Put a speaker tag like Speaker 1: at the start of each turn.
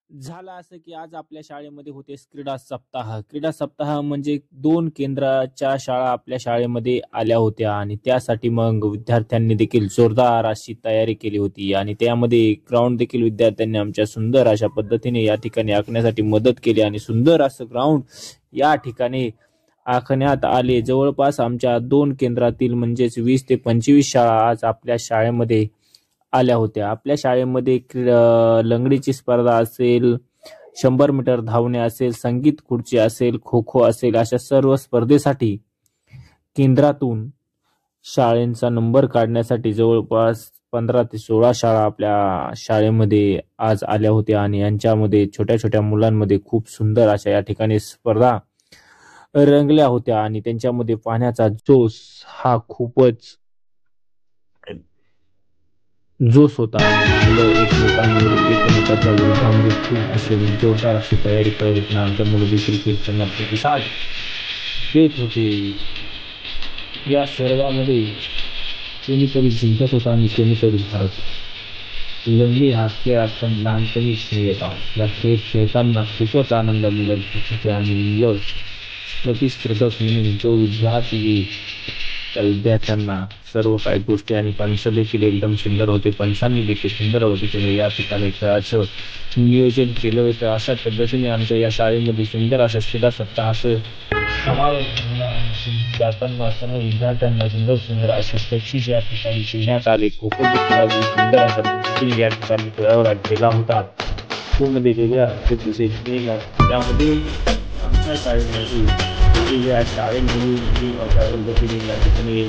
Speaker 1: झालं असं की आज आपल्या शाळेमध्ये होते क्रीडा सप्ताह. क्रीडा सप्ताह म्हणजे 2 केंद्राच्या शाळा आपल्या शाळेमध्ये आल्या होत्या आणि त्यासाठी मग विद्यार्थ्यांनी देखील जोरदार अशी तयारी केली होती आणि त्यामध्ये ग्राउंड देखील विद्यार्थ्यांनी आमच्या सुंदर अशा पद्धतीने या ठिकाणी आखण्यासाठी मदत केली आणि सुंदर असं ग्राउंड या ठिकाणी आखण्यात आले. जवळपास आमच्या 2 केंद्रातील म्हणजेच 20 ते 25 शाळा आज आपल्या शाळेमध्ये आल्या होत्या. आपल्या शाळेमध्ये लंगडीची स्पर्धा असेल, 100 मीटर धावणे असेल, संगीत खुर्ची असेल, खो खो असेल, अशा सर्व स्पर्धेसाठी केंद्रातून शाळेचा नंबर काढण्यासाठी जवळपास 15 ते 16 शाळा आपल्या शाळेमध्ये आज आल्या होत्या आणि यांच्यामध्ये छोट्या छोट्या मुलांमध्ये खूप सुंदर अशा या ठिकाणी स्पर्धा रंगल्या होत्या आणि त्यांच्यामध्ये पाहण्याचा जोश हा खूपच जोश होता. मुलं एकमेकांच्या विरोधामध्ये खूप असे जोरदार अशी तयारी करत होती. आमच्या मुलं देखील त्यांना प्रतिसाद देत होते. या सर्वांमध्ये कोणीतरी जिंकत होता आणि कोणीतरी हरत. लंगडी हा खेळ आपण लहानपणी खेळत या खेळ खेळताना खूपच आनंद मिळत होते आणि मुलं प्रतिस्पर्धक जो विद्यार्थी त्या विद्यार्थ्यांना सर्व काही गोष्टी आणि पंच देखील एकदम सुंदर होते. पंचांनी देखील सुंदर होते ते या ठिकाणी खेळाचं नियोजन केलं होतं. अशा पद्धतीने आमच्या या शाळेमध्ये सुंदर अशा क्रीडा सप्ताहाचं जाताना सर्व विद्यार्थ्यांना सुंदर सुंदर असे बक्षीस या ठिकाणी देण्यात आले. खो खो देखील सुंदर अशा पद्धतीने या ठिकाणी खेळवला गेला होता. पूर्ण वेगवेगळ्या त्यामध्ये आमच्या शाळेमध्ये या शाळेमध्ये अशा पद्धतीने या ठिकाणी